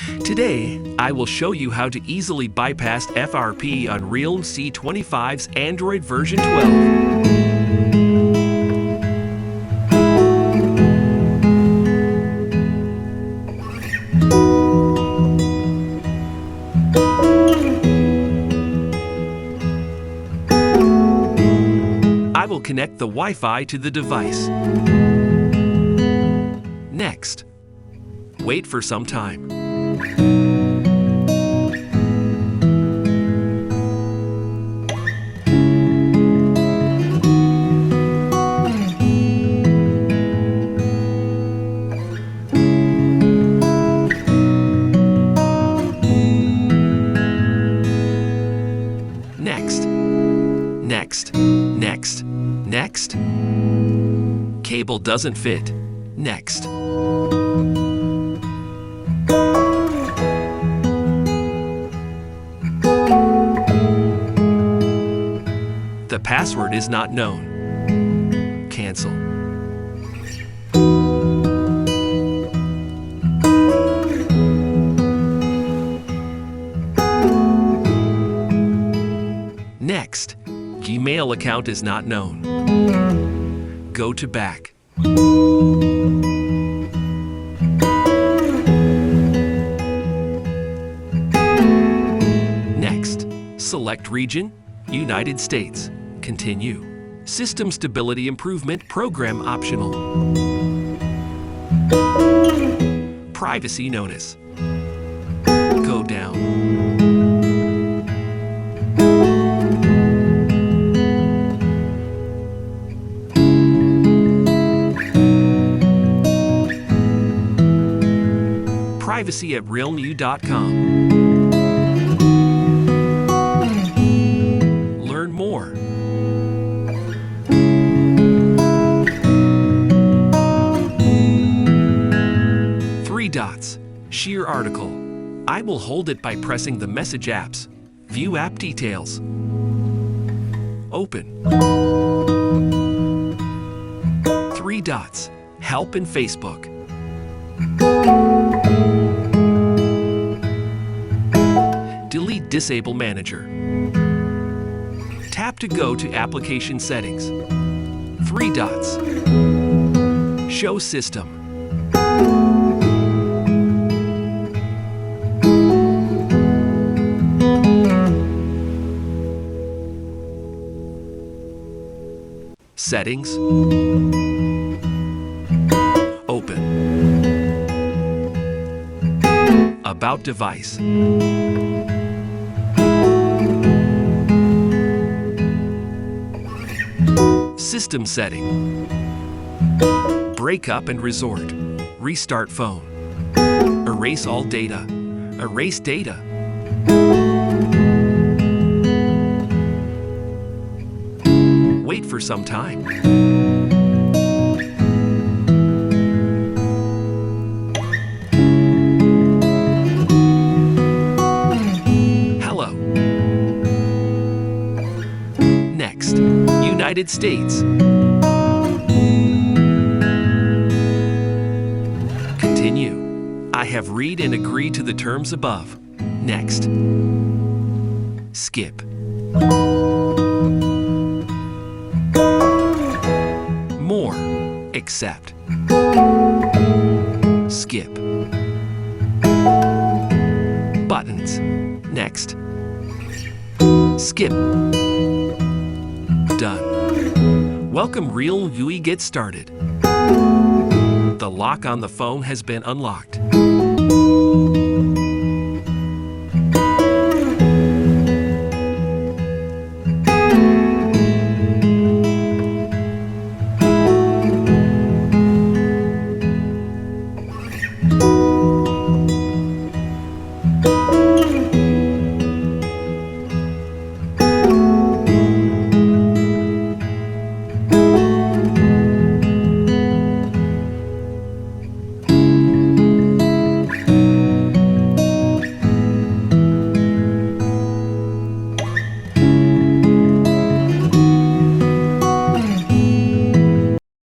Today, I will show you how to easily bypass FRP on Realme C25's Android version 12. I will connect the Wi-Fi to the device. Next, wait for some time. Next. Cable doesn't fit. Next. The password is not known. Cancel. Next. Gmail account is not known. Go to back. Next, select region, United States. Continue. System stability improvement program optional. Privacy notice. Go down. Privacy at ʟɪꯙᴇ.com. Learn more. Three dots. Share article. I will hold it by pressing the message apps. View app details. Open. Three dots. Help in Facebook. Delete Disable Manager. Tap to go to Application Settings. Three dots. Show System. Settings. Open. About device. System setting. Breakup and resort. Restart phone. Erase all data. Erase data. Wait for some time. Hello. Next, United States. Continue. I have read and agree to the terms above. Next. Skip. More. Accept. Skip. Buttons. Next. Skip. Done. Welcome ʟɪꯙᴇ. Get started. The lock on the phone has been unlocked.